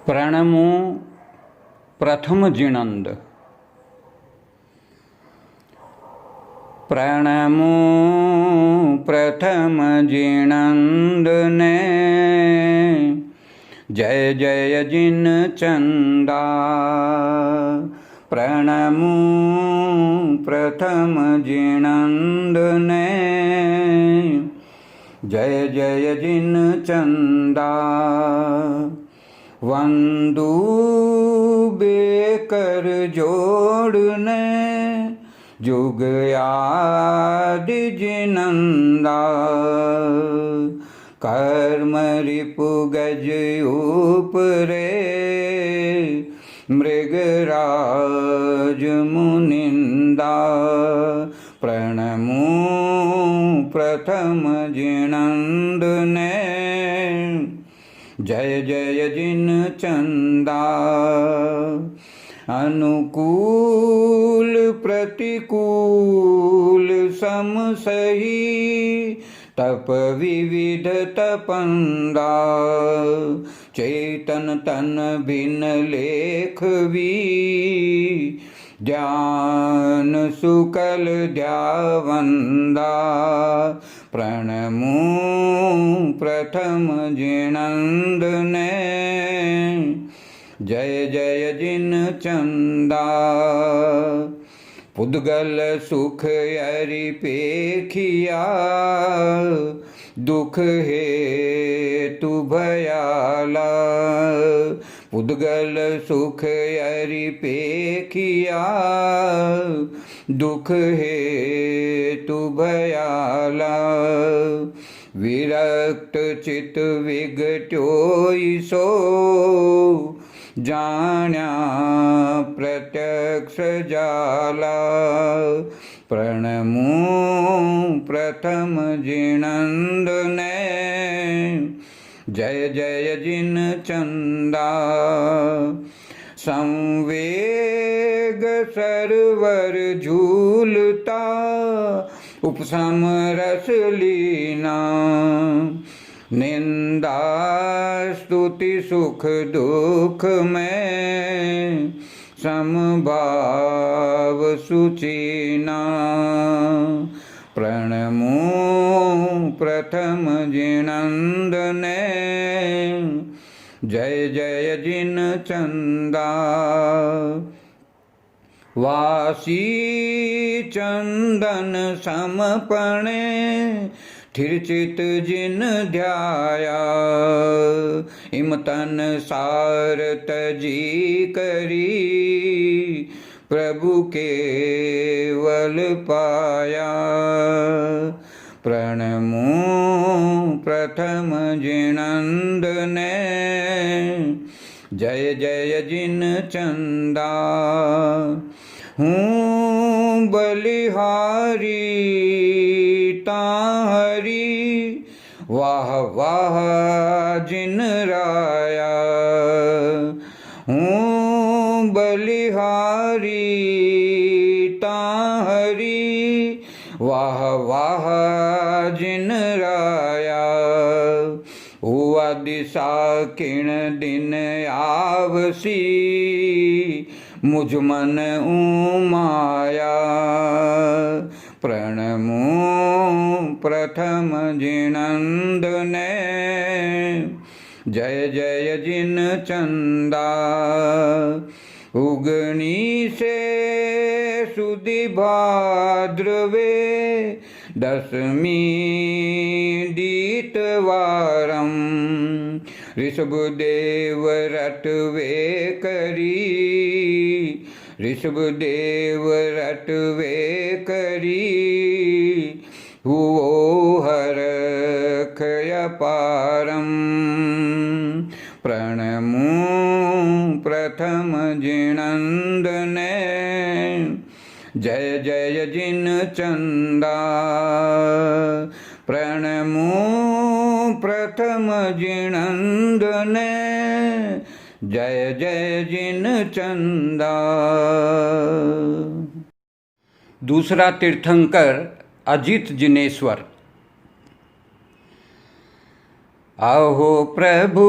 प्रणमो प्रथम जिणंद। प्रणमो प्रथम जिणंद ने जय जय जिन चंदा। प्रणमो प्रथम जिणंद ने जय जय जिन चंदा। वंदू बेकर जोड़ने जुग आदि जिनंदा। कर्म रिपु गज उपरे मृगराज मुनिंदा। प्रणमो प्रथम जिणंद ने जय जय जिन चंदा। अनुकूल प्रतिकूल सम सही तप विविध तपंदा। चेतन तन भिन्न लेख भी ज्ञान सुकल ध्यावंदा। प्रणमो प्रथम जिणंद ने जय जय जिन चंदा। पुद्गल सुख यरि पेखिया दुख हेतु भयाला। पुद्गल सुख यरि पेखिया दुख हेतु भयाला। विरक्त चित विगट्योई सो जान्या प्रत्यक्ष जाला। प्रणमो प्रथम जिणंद ने जय जय जिन चंदा। संवेग सरवर झूलता उपसम रस लीना। निंदा स्तुति सुख दुख में समभाव सुचीना। प्रणमो प्रथम जिणंद ने जय जय जिन चंदा। वासी चंदन समपणे थिरचित जिन ध्याया। इमतन सार तजी करी प्रभु केवल पाया। प्रणमो प्रथम जिणंद ने जय जय जिन चंदा। हूँ बलिहारी ताहरी वाह वाह जिन राया। हूँ बलिहारी ताहरी वाह वाह जिन राया। हुआ दिशा किण दिन आवसी मुझ मन उमाया। प्रणमो प्रथम जिणंद ने जय जय जिन चंदा। उगनी से सुदी भाद्रवे दशमी दीतवारम। ऋषभदेव रटवे करी ऋषभदेव रटवे करी। हुओ हरख अपारम। प्रणमो प्रथम जिणंद ने जय जय जिन चंदा। प्रणमो प्रथम जिणंद ने जय जय जिन चंदा। दूसरा तीर्थंकर अजित जिनेश्वर। अहो प्रभु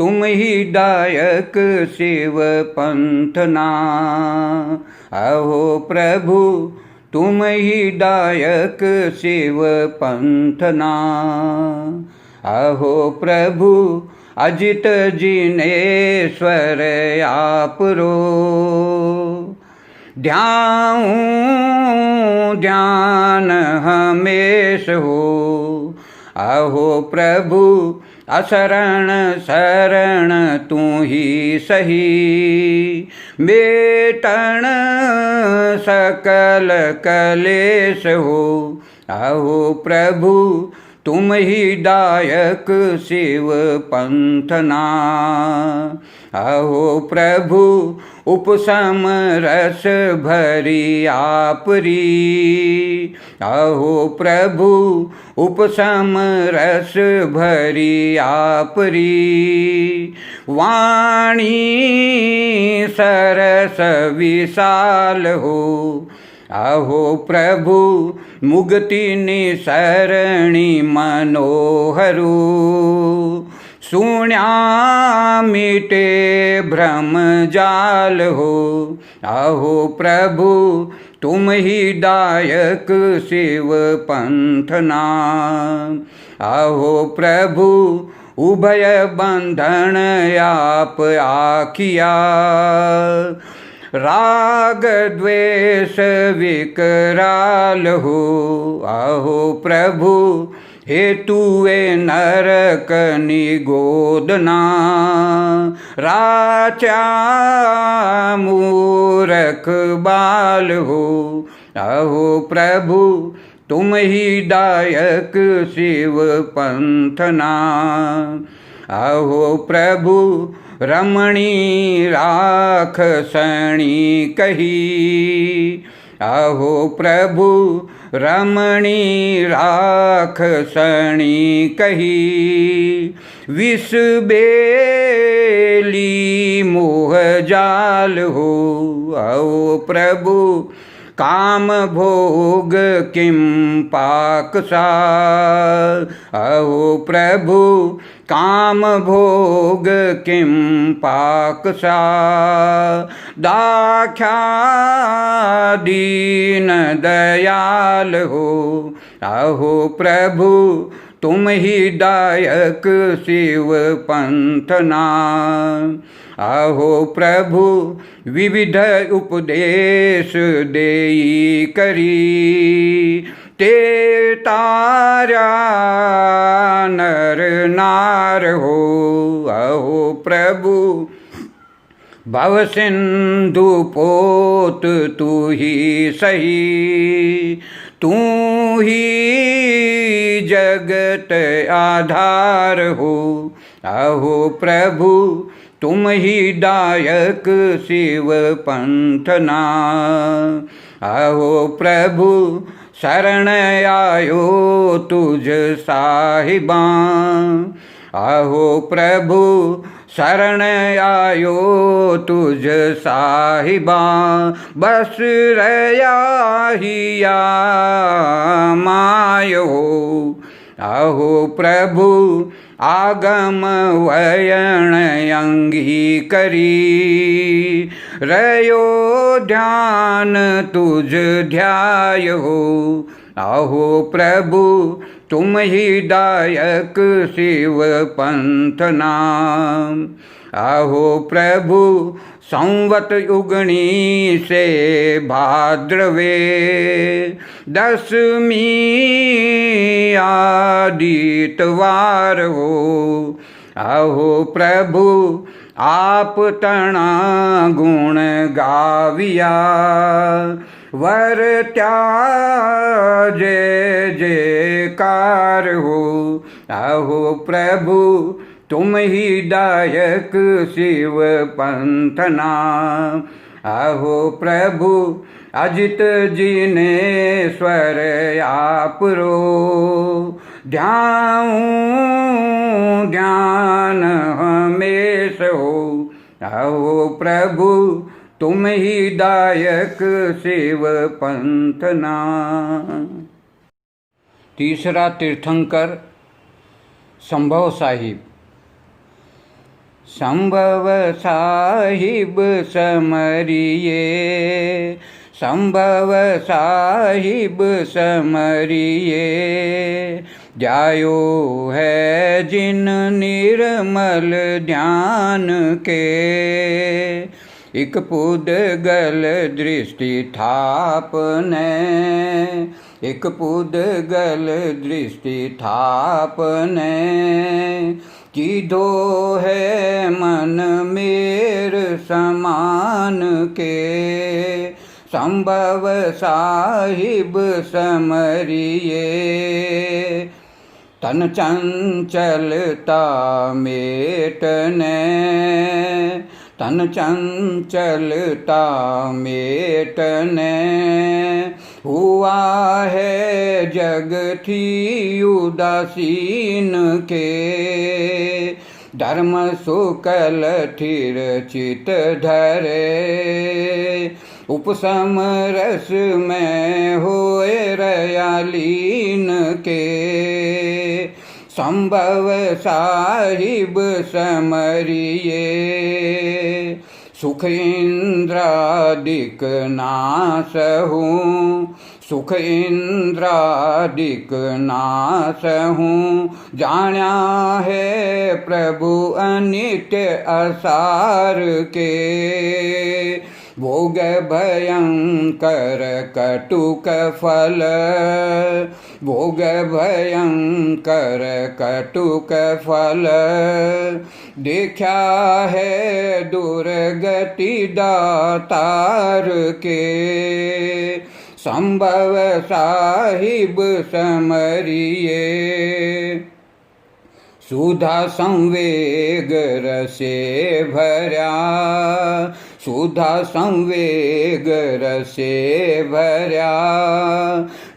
तुम ही दायक शिव पंथना। अहो प्रभु तुम ही दायक शिव पंथना। अहो प्रभु अजित जिनेश्वर आप रो। ध्यान हमेश हो। अहो प्रभु असरण शरण तू ही सही। मेटण सकल कलेश हो। अहो प्रभु तुम ही दायक शिव पंथना। अहो प्रभु उपशम रस भरी आपरी। अहो प्रभु उपशम रस भरी आपरी। वाणी सरस विशाल हो। अहो प्रभु मुक्ति निसरणी मनोहरू। सुण्या मिटे भ्रम जाल हो। अहो प्रभु तुम ही दायक शिव पंथना। अहो प्रभु उभय बंधन आप आखिया। राग द्वेष विकराल हो। अहो प्रभु हेतुए नरक निगोदना। राचा मूरख बाल हो। अहो प्रभु तुम ही दायक शिव पंथना। अहो प्रभु रमणी राख सणी कही। अहो प्रभु रमणी राख सणी कही। विष बेली मोह जाल हो। अहो प्रभु काम भोग किम पाकसा। अहो प्रभु काम भोग किम पाकसा। दाख्या दीन दयाल हो। अहो प्रभु तुम ही दायक शिव पंथना। अहो प्रभु विविध उपदेश देई करी। ते तारा नर नार हो। अहो प्रभु भव सिंधु पोत तू ही सही। तू ही जगत आधार हो। अहो प्रभु तुम ही दायक शिव पंथना। अहो प्रभु शरण आयो तुझ साहिबा। अहो प्रभु शरण आयो तुझ साहिबा। बस रया हिया मायो। अहो प्रभु आगम वयण अंगी करी। रयो ध्यान तुझ ध्याय हो। अहो प्रभु तुम ही दायक शिव पंथना। अहो प्रभु संवत उगणी से भाद्रवे। दशमी आदितवार हो। अहो प्रभु आप तना गुण गाविया। वर त्याजे जयकार हो। अहो प्रभु तुम ही दायक शिव पंथना। अहो प्रभु अजित जिनेश्वर आप रो। ध्यान हमेश हो। अहो प्रभु तुम ही दायक शिव पंथना। तीसरा तीर्थंकर संभव साहिब। संभव साहिब समरिए, संभव साहिब समरिए। जायो है जिन निर्मल ध्यान के, एक पुद्गल दृष्टि थापने, एक पुद्गल दृष्टि थापने। कीधो है मन मेर समान के, संभव साहिब समरिए। तन चंचलता मेटने, तन चंचलता मेटने। हुआ है जग थी उदासीन के, धर्म सुकल थिर चित धरे। उपसम रस में होए रयालीन के, संभव साहिब समरिए। सुख इंद्रादिक नाश हूँ, सुख इंद्रादिक नाश हूँ। जाना है प्रभु अनित्य असार के, भोग भयंकर कटुक फल, भोग भयंकर कटुक फल। देखा है दुर्गति दातार के, संभव साहिब समरिए। सुधा संवेग रसे भरा, सुधा संवेग रसे भरा।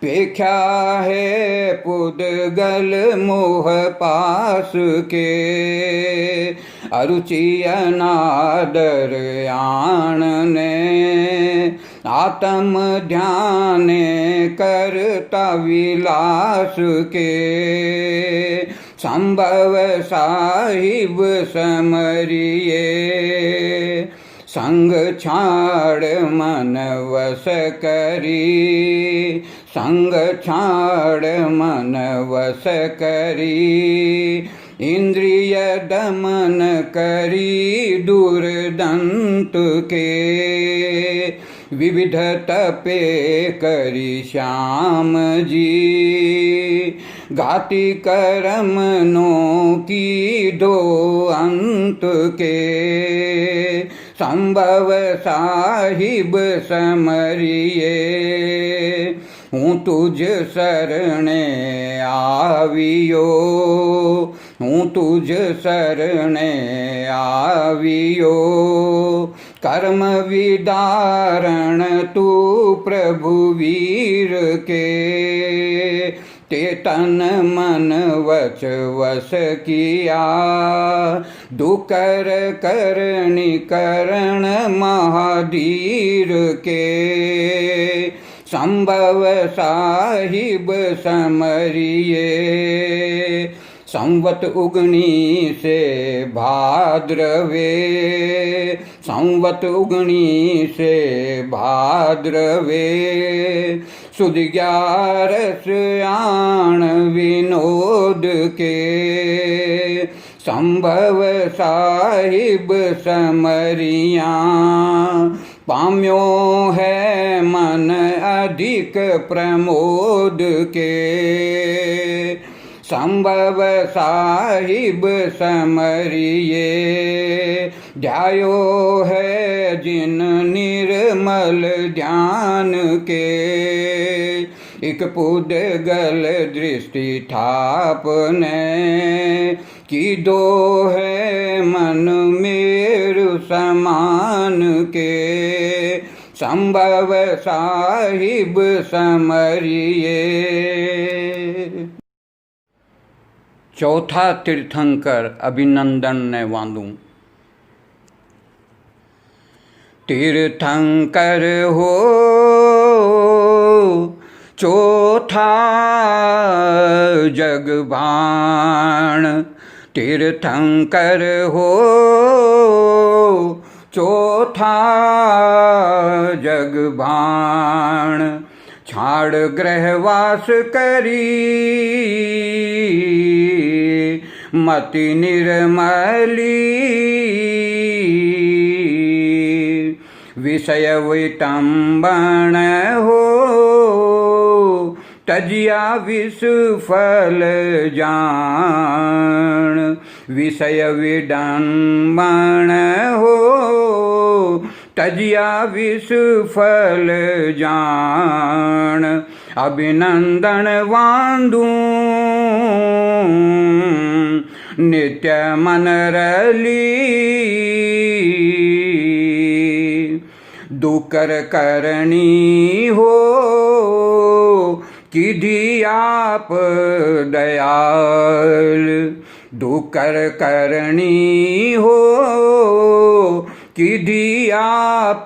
पेख्या है पुद्गल मोह पास के, अरुचि अनादर आणने। आत्म ध्यान करता विलास के, संभव साहिब समरिए। संग छाड़ मन वश करी, संग छाड़ मन वश करी। इंद्रिय दमन करी दुर्दंत के, विविध तपे करी श्याम जी। घाति कर्म नो की दो अंत के, संभव साहिब समरिए। हूँ तुझ शरणे आवियो, हूँ तुझ शरणे आवियो। कर्म विदारण तू प्रभु वीर के, ते तन मन वच वश किया। दुकर करणी करण महाधीर के, संभव साहिब समरिए। संवत उगनी से भाद्रवे, संवत उगनी से भाद्रवे। सुध ग्यारस आण विनोद के, संभव साहिब समरिया। पाम्यो है मन अधिक प्रमोद के, संभव साहिब समरिए। ध्यायो है जिन निर्मल ध्यान के, एक पुद्गल दृष्टि थापने। की दो है मन मेरु समान के, संभव साहिब समरिए। चौथा तीर्थंकर अभिनंदन ने वांदू। तीर्थंकर हो चौथा जगबाण, तीर्थंकर हो चौथा जगभाण, छाड़ ग्रहवास करी मति निर्मली, विषय विटंबन हो तजिया विषफल जान, विषय विडंबन हो तजिया विषफल जान, अभिनंदन वांदू नित्य मन रली, दुकर करणी हो किधी आप दयाल, दुकर करणी हो किधी आप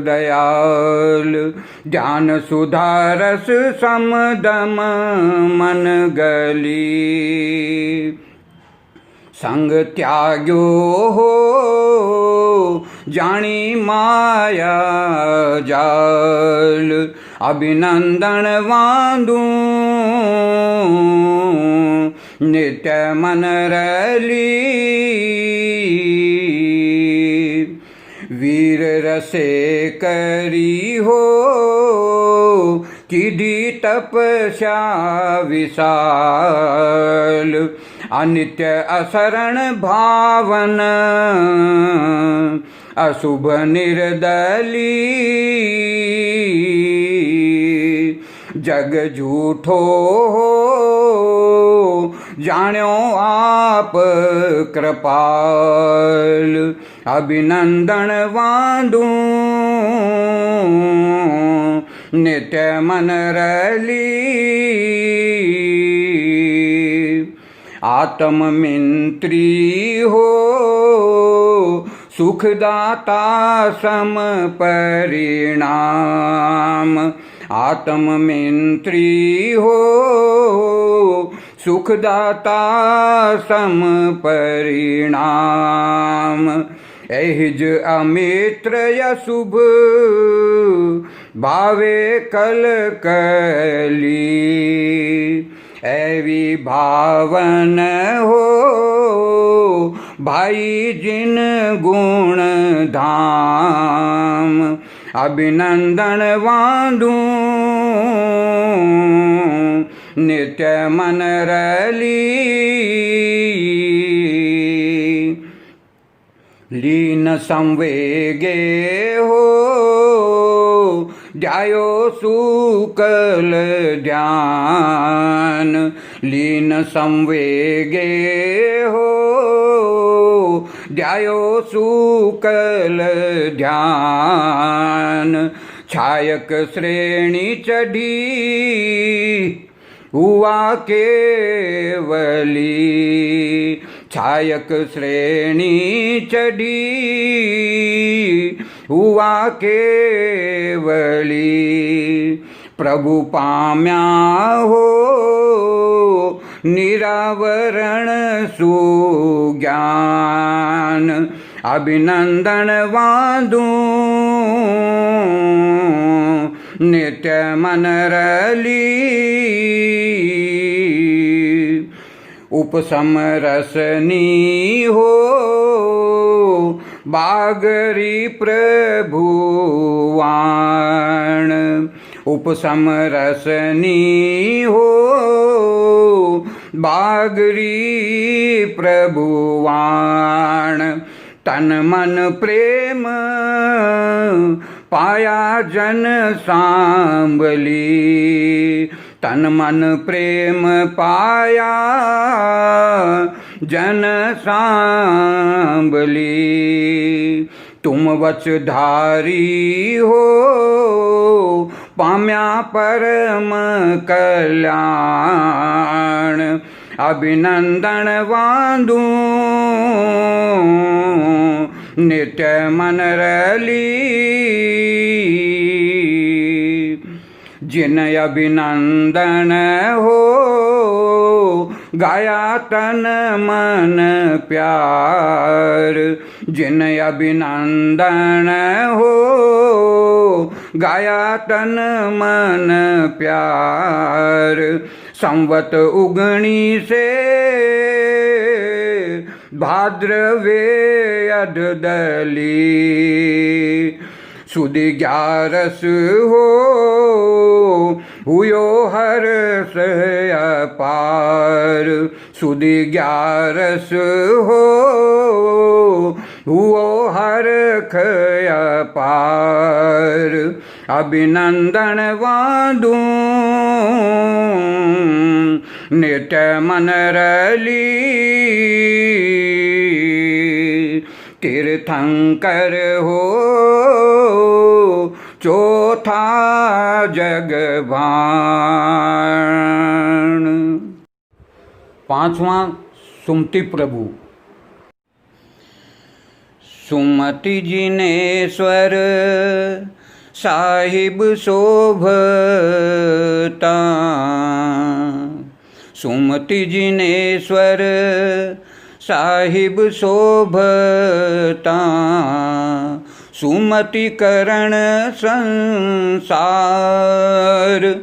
दयाल, ज्ञान सुधारस समदम मन गली, संग त्याग्यो हो जानी माया जाल, अभिनंदन वांदू नित्य मन रली, वीर रसे करी हो किधी तपस्या विशाल, अनित्य असरण भावन अशुभ निर्दली, जग झूठो हो जान्यो आप कृपाल, अभिनंदन वांदू नित्य मन रली, आत्म मिंत्री हो सुखदाता सम परिणाम, आत्म मिंत्री हो सुखदाता सम परिणाम, एहिज अमित्र यशुभ भावे कल कली, एवी भावन हो भाई जिन गुण धाम, अभिनंदन वांदू नित्य मन रली, लीन संवेगे हो ध्यायो सुकल ध्यान, लीन संवेगे हो ध्यायो सुकल ध्यान, छायक श्रेणी चढ़ी हुआ केवली, छायक श्रेणी चढ़ी हुआ केवली, प्रभु पाम्या हो निरावरण सुज्ञान, अभिनंदन वांदू नित्य मन रली, उपसम रसनी हो बागरी प्रभुवान, उपसम रसनी हो बागरी प्रभुवान, तन मन प्रेम पाया जन सांबली, तन मन प्रेम पाया जन सांबली, तुम वचधारी हो पाम्या परम कल्याण, अभिनंदन वांदू नित्य मन रली, जिन अभिनंदन हो गाया तन मन प्यार, जिन अभिनंदन हो गाया तन मन प्यार। संवत उगणी से भाद्रवे अधदली, सुदी 11 हो हुयो हर्ष अपार। सुदी 11 हो हुओ हर्ष अपार। अभिनंदन वादू नित्य मन रली, तीर्थंकर हो चौथा जगवान। 5वां सुमति प्रभु। सुमति जिनेश्वर साहिब शोभता, सुमति जिनेश्वर साहिब शोभता। सुमति करण संसार,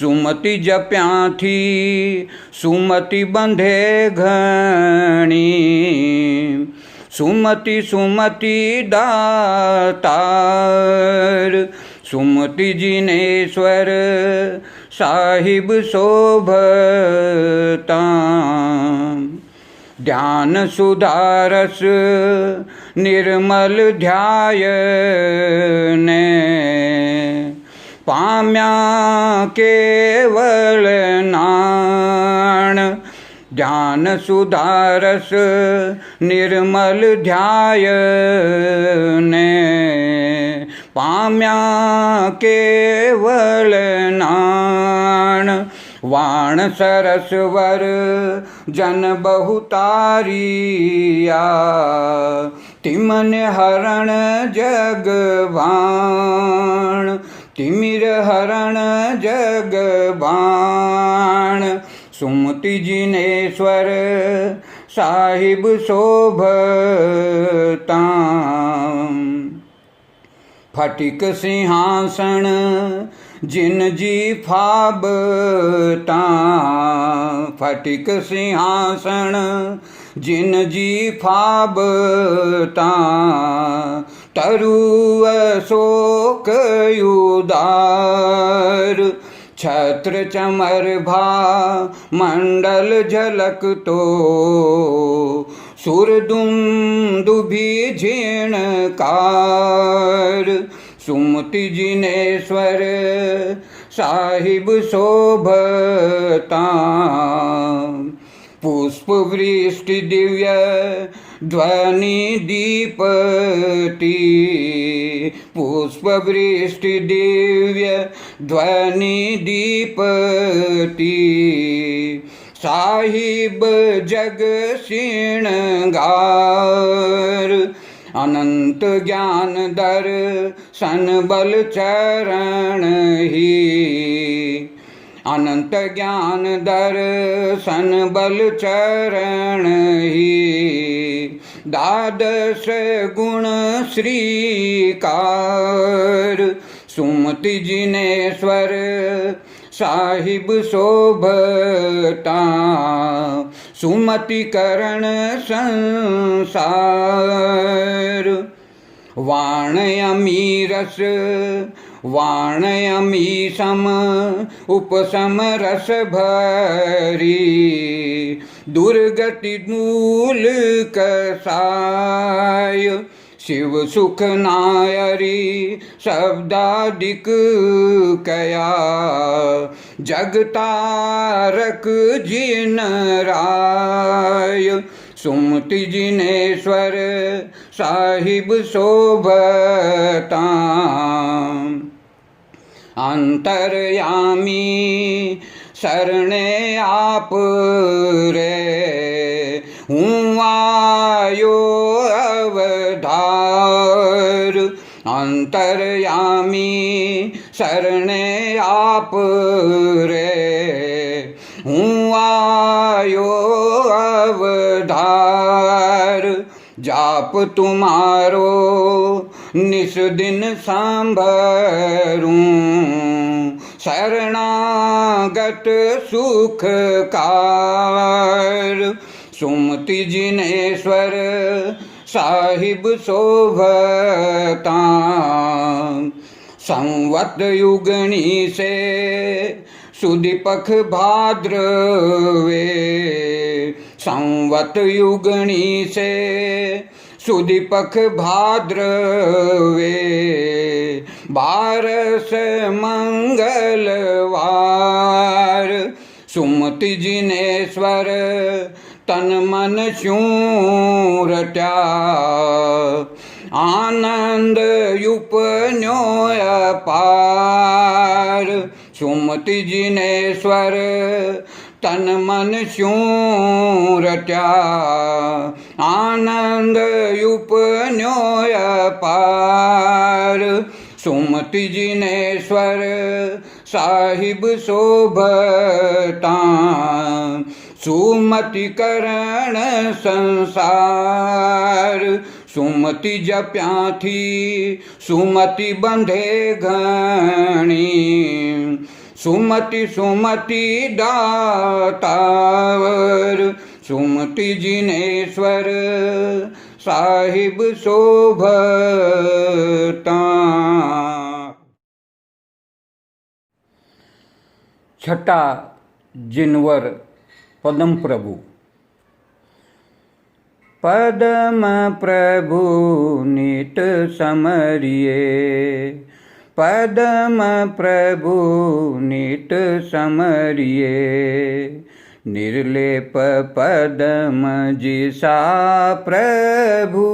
सुमति जप्या थी सुमति बंधे घणी। सुमति सुमति दातार, सुमति जिनेश्वर साहिब शोभता। ध्यान सुधारस निर्मल ध्यायने, पाम्या केवल नाण। ध्यान सुधारस निर्मल ध्यायने, पाम्या केवल नाण। वाण सरस्वर जन बहुतारिया, तिमन हरण जगवाण। तिमिर हरण जगवाण, सुमति जिनेश्वर साहिब शोभता। फटिक सिंहासन जिन जी फाबता, फटिक सिंहासन जिन जी फाबता। तरु अशोक उदार, छत्र चमर भा मंडल झलक तो। सुरदुंदुभि झीणकार, सुमति जिनेश्वर साहिब शोभता। पुष्प वृष्टि दिव्य ध्वनि दीपति, पुष्प वृष्टि दिव्य ध्वनि दीपति। साहिब जग श्रृंगार, अनंत ज्ञान दर सन बल चरण ही। अनंत ज्ञान दर सन बल चरण ही। द्वादश गुण श्रीकार, सुमति जिनेश्वर साहिब शोभता। सुमति करण संसार, वाणयमी रस वाणयमी सम उपसम रस भरी। दुर्गति मूल कसाय, शिव सुख नायरी शब्दादिक कया। जगतारक जिन राय, सुमति जिनेश्वर साहिब शोभता। अंतर्यामी शरणे आप रे, હું આયો અવધાર અંતરયામી શરણે આપ રે હું આયો અવધાર જાપ તુમારો નિસ દિન સાંભળું શરણાગત સુખકાર સુમતિ જીનેશ્વર સાહિબ શોભતા સંવત યુગણી સે સુદીપક ભાદ્રવે સંવત યુગણી સે સુદીપક ભાદ્રવે બારસ મંગલવાર સુમતિ જીનેશ્વર તન મન શું રટ્યા આનંદ યુપન્યો અપાર સુમતિ જીનેશ્વર તન મન શું રટ્યા આનંદ યુપન્યો અપાર સુમતિ જીનેશ્વર સાહિબ શોભતા સુમતિ કરણ સંસાર સુમતિ જપ્યાથી સુમતિ બંધે ઘણી સુમતિ સુમતિ દાતાવર સુમતિ જીનેશ્વર સાહિબ શોભતા છઠ્ઠા જીનવર પદમ પ્રભુ પદમ પ્રભુ નિત સમરિયે પદમ પ્રભુ નિત સમરિયે નિર્લેપ પદમ જીસા પ્રભુ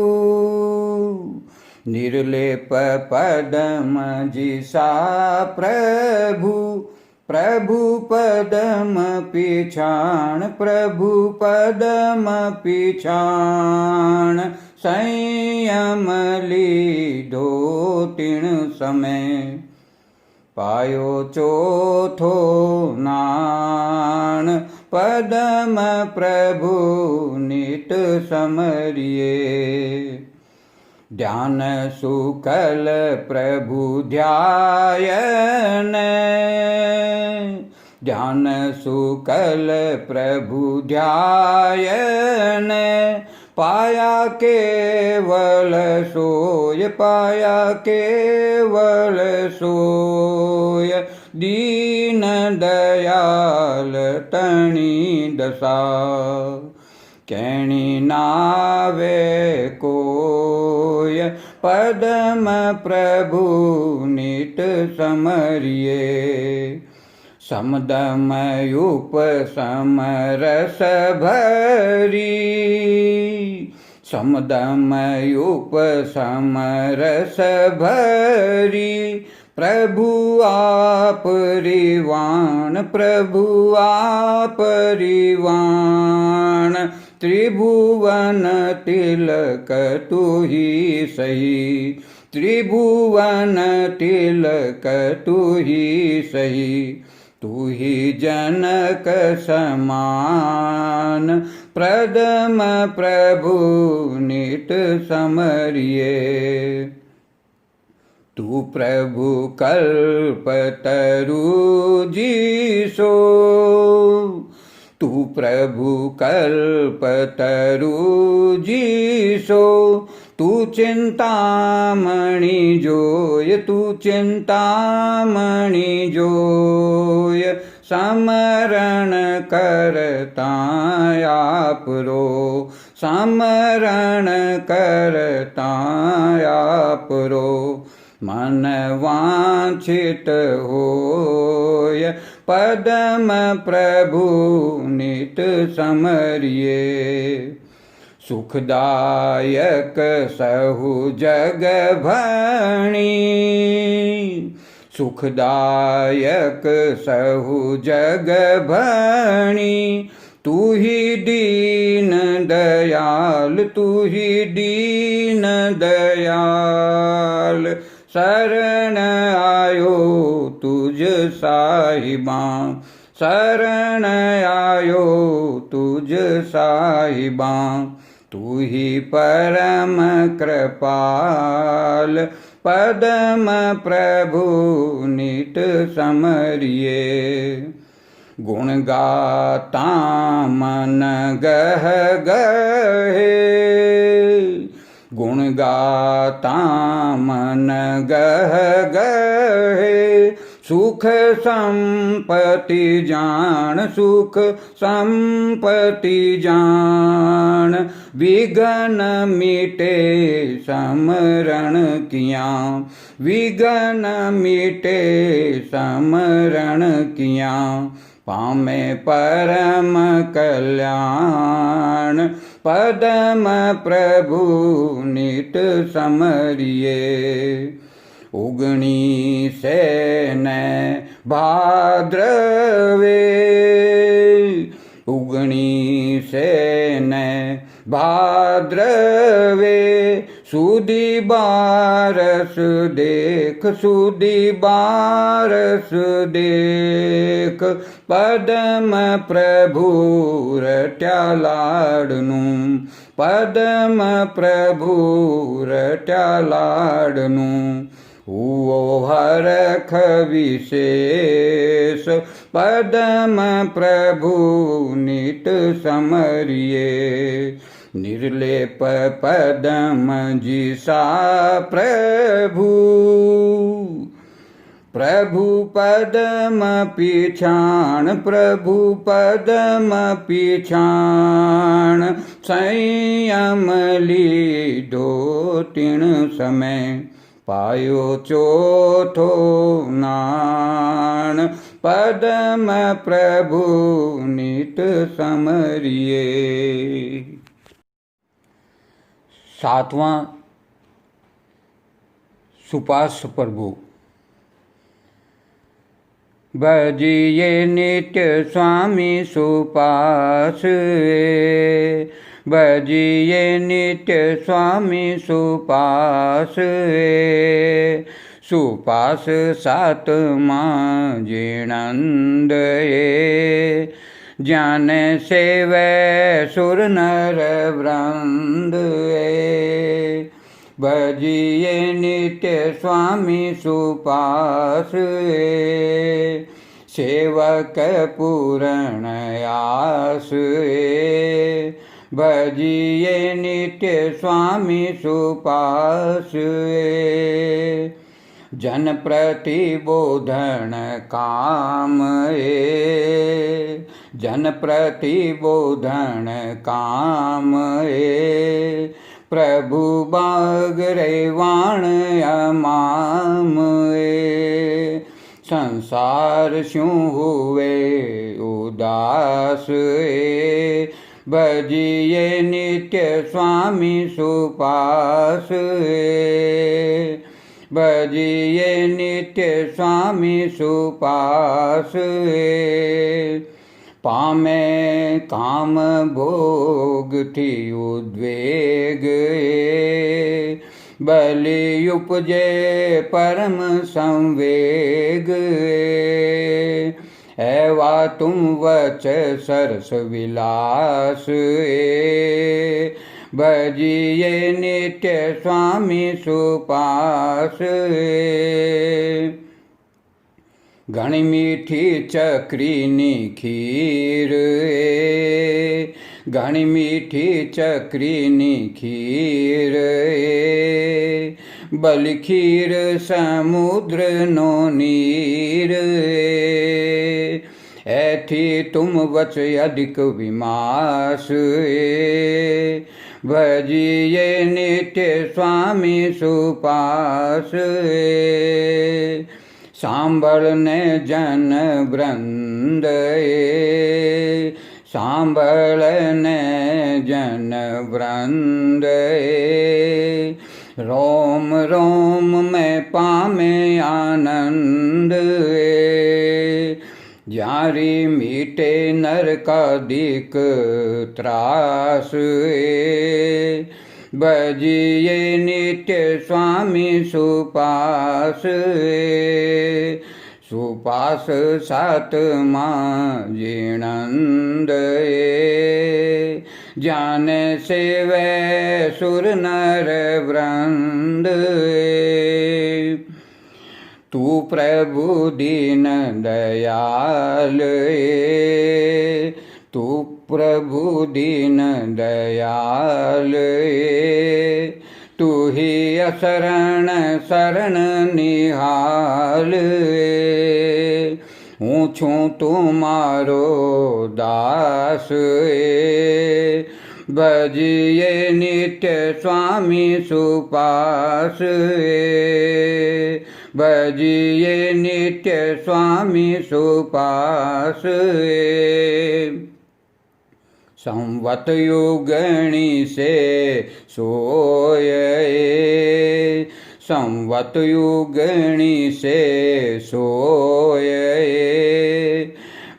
નિર્લેપ પદમ જીસા પ્રભુ પ્રભુ પદમ પીછાણ પ્રભુ પદમ પીછાણ સંયમ લીધો તીણ સમય પાયો ચોથો નાણ પદમ પ્રભુ નિત સમરિયે ધ્યાન સુકલ પ્રભુ ધ્યાયન ધ્યાન સુકલ પ્રભુ ધ્યાયન પાયા કેવલ સોય પાયા કેવલ સોય દીન દયાલ તણી દશા કેણી નાવે કોય પદમ પ્રભુ નિત સમરિયે સમદમયુપ સમરસ ભરી સમદમયુપ સમરસ ભરી પ્રભુ આપ રીવાણ પ્રભુ આપ રીવાણ ત્રિભુવન તિલક તુહી સહી ત્રિભુવન તિલક તુહી સહી તુહી જનક સમાન પ્રદમ પ્રભુ નિત સમરિયે તું પ્રભુ કલ્પતરુ જીસો તું પ્રભુ કલ્પતરુ જીસો તું ચિંતામણી જોય તું ચિંતામણી જોય સમરણ કરતા આપરો સમરણ કરતા આપરો મન વાંછિત હોય પદમ પ્રભુ નિત સમરિયે સુખદાયક સહુ જગ ભણી સુખદાયક સહુ જગ ભણી तू ही दीन दयाल, तू ही दीन दयाल, शरण आयो तुझ साहिबा, शरण आयो तुझ साहिबा, तू ही परम कृपाल, पदम प्रभु नित समरिए, गुण गाता मन गह गहे, गुण गाता मन गह गहे, सुख संपत्ति जान, सुख संपत्ति जान, विघन मिटे समरण किया, विघन मिटे समरण किया, पामे परम कल्याण, पदम प्रभु नित समरिए, उगनी सेन भाद्रवे, उगनी सेन भाद्रवे, सुदी बारस देख, सुदी बारस देख, पदम प्रभु रट्या लाडनू, पदम प्रभु रट्या लाडनू, हुओ हरख विशेष, पदम प्रभु नित समरिए, निर्लेप पदम जिसा प्रभु, प्रभु पदम पिछाण, प्रभु पदम पिछाण, संयम लीधो तीन समय, पायो चौथो नाण, पदम प्रभु नित समरिए। सातवां सुपास प्रभु। भजिए नित्य स्वामी सुपास, भजिए नित्य स्वामी सुपास, सुपास सातमा जिनंद, ज्ञान सेवै सुर नर वृंद, भजिए नित्य स्वामी सुपास, सेवक पूर्ण आस, भजिए नित्य स्वामी सुपास, जन प्रतिबोधन काम, जन प्रतिबोधन काम, प्रभु बागरे वाण अमाम, संसार स्यों हुए उदास, भजिए नित्य स्वामी सुपास, भजिए नित्य स्वामी सुपास, पामे काम भोग थी उद्वेग, बलि उपजे परम संवेग, एवा तुम वच सरस विलास, भजिए नित्य स्वामी सुपास, घणी मीठी चक्रीनी खीर, घणी मीठी चक्रीनी खीर, बलि खीर समुद्र नो नीर, ऐथी तुम वच अधिक विमास, भजिए नित्य स्वामी सुपास, सांभळने जन वृंद, सांभळने जन वृंद, रोम रोम में पामे आनंद, ज्या मारी मीटे नरकादिक त्रास भजिए नित्य स्वामी सुपास सुपास सातमा जिनंद जान सेवे सुर नर वृंद तू प्रभु दीन दयाल तू प्रभु दीन दयाल तू ही असरण शरण निहाल हूँ छूँ तुम्हारो दास भजिए नित्य स्वामी सुपास भजिए नित्य स्वामी सुपास संवत युगणी से सोय संवत युगणी से सोय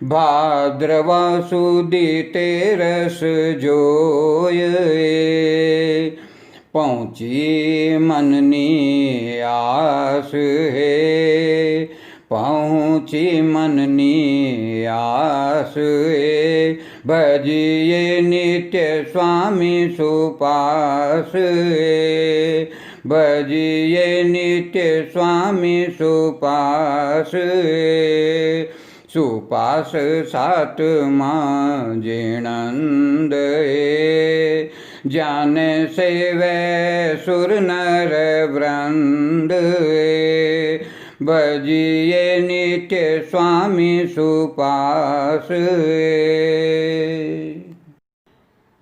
भाद्रवा सुदी तेरस जोय पहुँची मननी आस है पहुँची मननी आस है भजिए नित्य स्वामी सुपास है भजिए नित्य स्वामी सुपास है सुपास सातमा जिनंद जान सेवे सुर नर वृंद भजिए नित्य स्वामी सुपास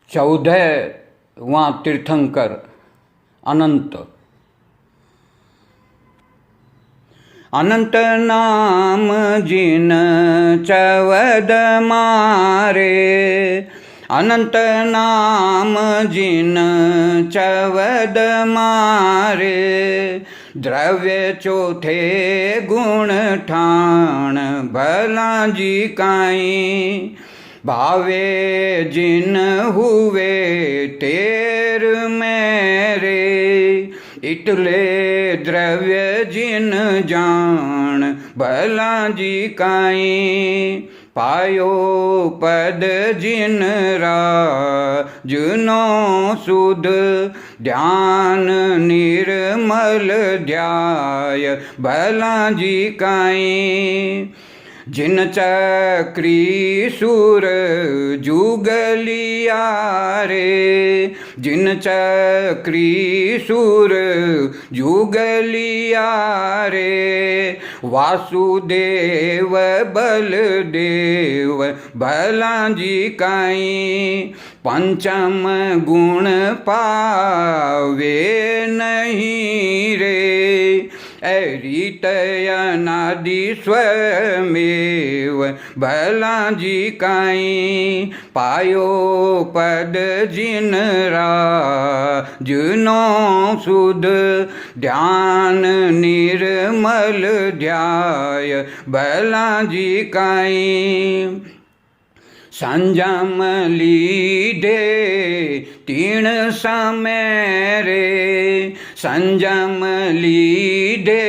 14वां तीर्थंकर अनंत अनंत नाम जिन चवद मारे अनंत नाम जिन चवद मारे द्रव्य चौथे गुण ठाण भला जी काई भावे जिन हुए तेर मेरे इटले द्रव्य जिन जान भला जी काई पायो पद जिन राजुनो सुध ध्यान निर्मल ध्याय भला जी काई जिन चक्री सुर जुगलिया रे जिन चक्री सुर जुगलिया रे वासुदेव बलदेव भला जी काई पंचम गुण पावे नहीं रे रीतयनादि स्वमेव भला जी काई पायो पद जिन राजुनो सुध ध्यान निर्मल ध्याय भला जी काई संजम लीधे तीन समय रे संजम लीधे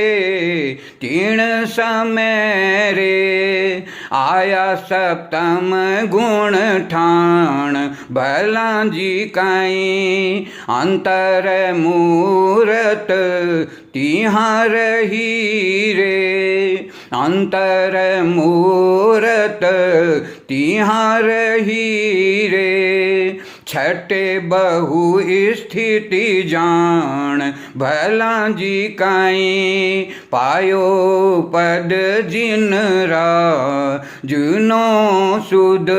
तीन समय रे आया सप्तम गुण ठाण भला जी काई अंतर मूरत तिहार ही रे अंतर मूरत तिहार ही रे छठे बहु स्थिति जान भला जी काई पायो पद जिन राजुनो सुध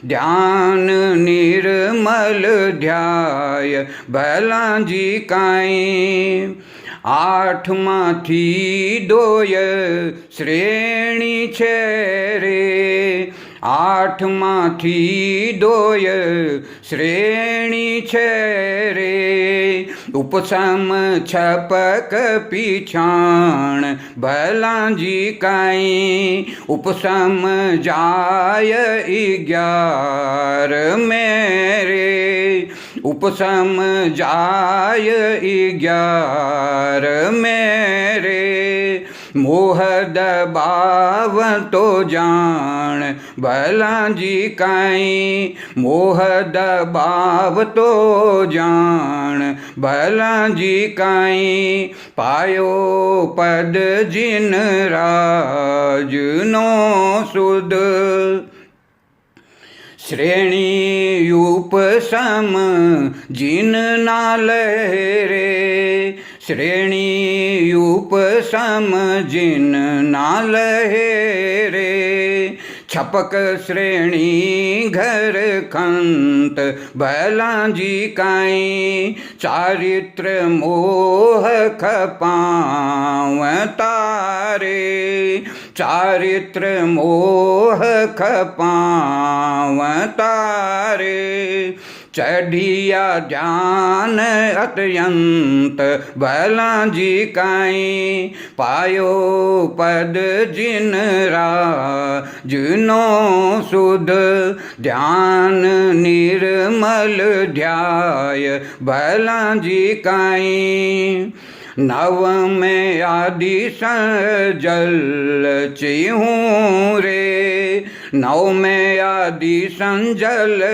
ध्यान निर्मल ध्याय भला जी काई आठमाथी दोय श्रेणी छे रे આઠમાંથી દોય શ્રેણી છે રે ઉપસમ છપક પીછાણ ભલાજી કાંઈ ઉપસમ જાય 11 મેરે ઉપસમ જાય 11 મેરે મોહ દબાવ તો જાણ ભલાજી કાંઈ મોહ દબાવ તો જાણ ભલાજી કાંઈ પાયો પદ જીન રાજનો સુદ શ્રેણી ઉપસમ જીન ના લહેરે શ્રેણી ઉપસમ જીન ના લહેરે છપક શ્રેણી ઘર ખંત ભલાજી કાંઈ ચારિત્ર મોહ ખપાવ તારે ચારિત્ર મોહ ખપાવ તારે ચઢિયા ધ્યાન અત્યંત ભલાજી કાંઈ પાયો પદ જીન રાજનો સુધ ધ્યાન નિર્મલ ધ્યાય ભલાજી કાંઈ નવ में आदि संजल चिहूँ रे नव में आदि संजल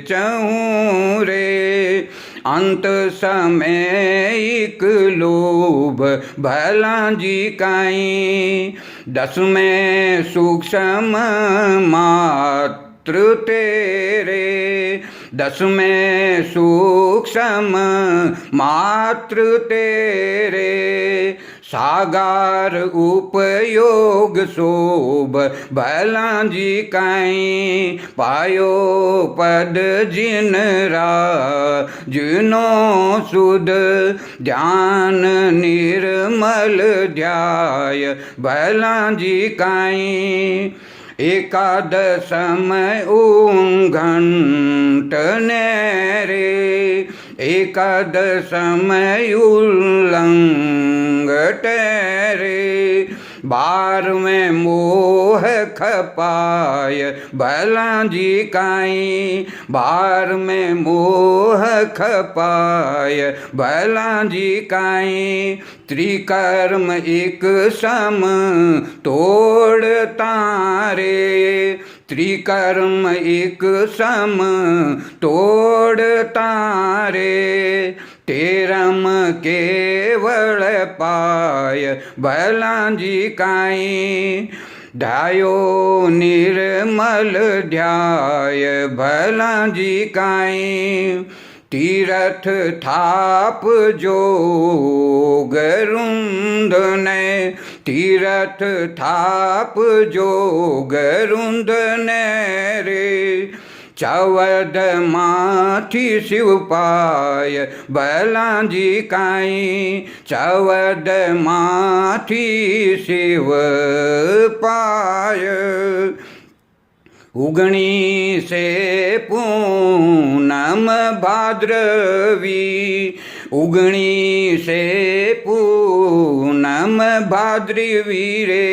चहूँ रे अंत समय लोभ भलाजी कांई 10 में सूक्ष्म मात्र तेरे 10 में सूक्ष्म मात्र तेरे सागार उपयोग शोभ भलाजी कांई पायो पद जिन राजनो सुध ध्यान निर्मल ध्याय भलाजी कांई एकादशम घंट रे एकादशम उल्लंघट रे 12वें मोह खपाय भलाजी कांई 12वें मोह खपाय भलाजी कांई त्रिकर्म एक सम तोड़ तारे त्रिकर्म एक सम तोड़ तारे तेरम केवल पाय भलाजी कांई ध्यायो निर्मल ध्याय भलाजी कांई तीरथ थाप जोग रुंद ने तीरथ थाप जोग रुंद ने रे 14 माथी शिव पाय भलाजी कांई 14 माथी शिव पाय उगणी से पूनम भाद्रवी उगणी से पूनम भाद्रवी रे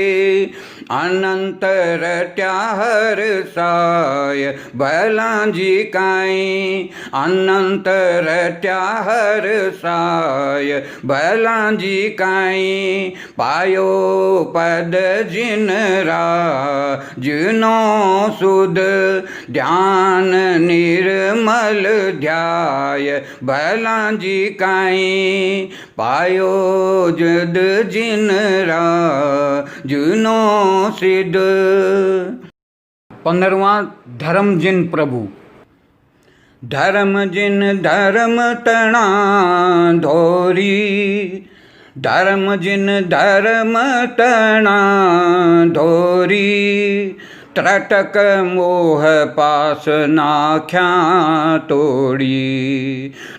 अनंत रट्याहर साय भलाजी कांई अनंत रट्याहर साय भलाजी कांई पायो पद जिन राजनो सुध ध्यान निर्मल ध्याय भलाजी कांई पायो जद जिन राजनो सिद्ध 15वां धर्म जिन प्रभु धर्म जिन धर्म तणा धोरी धर्म जिन धर्म तणा धोरी त्रटक मोह पास नाख्या तोड़ी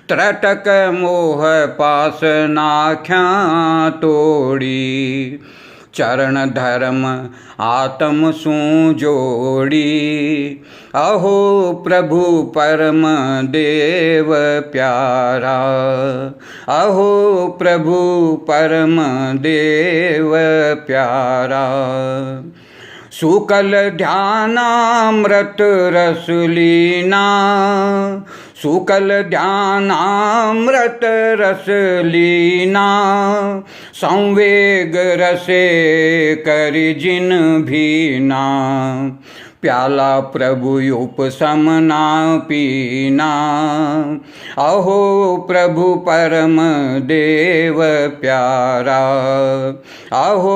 त्रटक मोह पास नाख्या तोड़ी चरण धर्म आत्म सु जोड़ी। अहो प्रभु परम देव प्यारा, अहो प्रभु परम देव प्यारा। सुकल ध्यानामृत रस लीना, सुकल ध्यानामृत रस लीना। संवेग रसे करि जिन भीना, प्याला प्रभु उपशमना पीना। अहो प्रभु परम देव प्यारा, अहो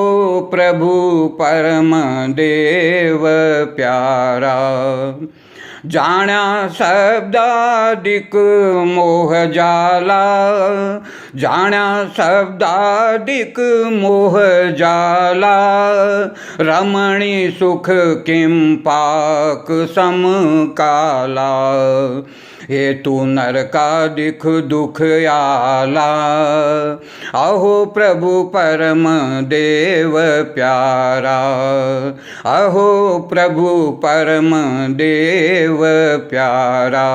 प्रभु परम देव प्यारा। जाण्या शब्दादिक मोह जाला, जाण्या शब्दादिक मोह जाला। रमणी सुख किं पाक समकाला, हेतु नरकादिक दुख आला। अहो प्रभु परम देव प्यारा, अहो प्रभु परम देव प्यारा।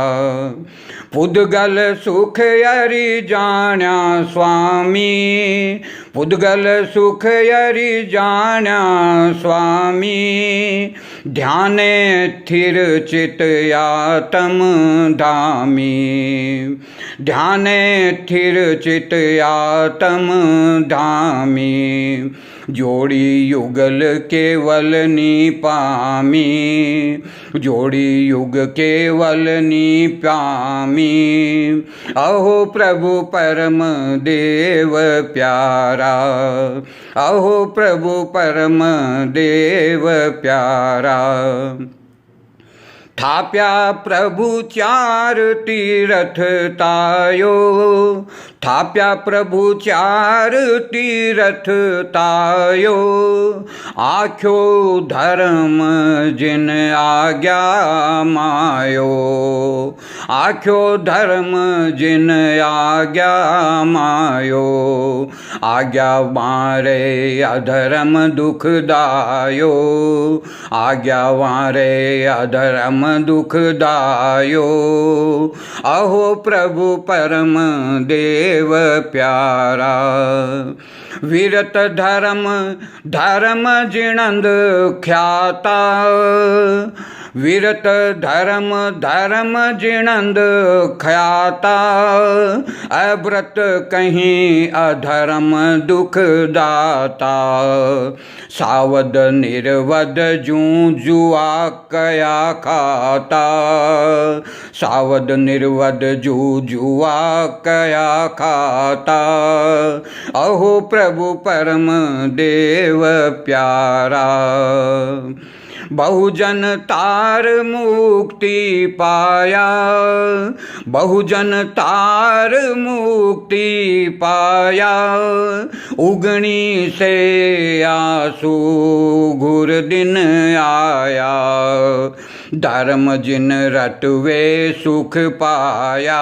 पुद्गल सुख यरि जाण्या स्वामी, पुद्गल सुख यरि जाण्या स्वामी। ध्याने स्थिर चित आत्म धामी, ध्याने स्थिर चित आत्म धामी। जोड़ी युगल केवल निपामी, जोड़ी युग केवल निपामी। अहो प्रभु परम देव प्यारा, अहो प्रभु परम देव प्यारा। थाप्या प्रभु चार तीरथ तायो, थाप्या प्रभु चार तीरथ तायो। आख्यो धर्म जिन आज्ञा मायो, आख्यो धर्म जिन आज्ञा मायो। आज्ञा मारे अधर्म दुखदायो, आज्ञा मारे अधर्म दुखदायो। अहो प्रभु परम देव प्यारा। विरत धर्म धर्म जिणंद ख्याता, विरत धर्म धर्म जिणंद ख्याता। अव्रत कहीं अधर्म दुख दाता, सावध निर्वध जूं जुआ कया खाता। सावध निर्वध जू जुआ कया खाता। अहो प्रभु परम देव प्यारा। बहुजन तार मुक्ति पाया, बहुजन तार मुक्ति पाया। उगनी से आंसू घुर दिन आया, धर्म जिन रटवे सुख पाया।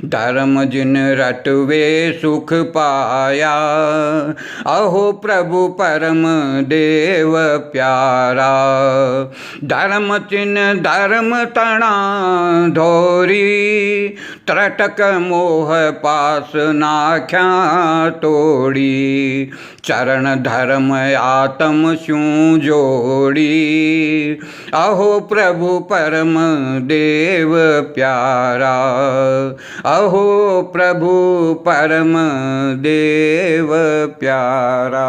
धर्म जिन रटवे सुख पाया। अहो प्रभु परम देव प्यारा। धर्म चिन्ह धर्म तना धोरी, त्रटक मोह पास नाख्या तोड़ी। चरण धर्म आत्म स्यू जोड़ी। अहो प्रभु परम देव प्यारा। अहो प्रभु परम देव प्यारा।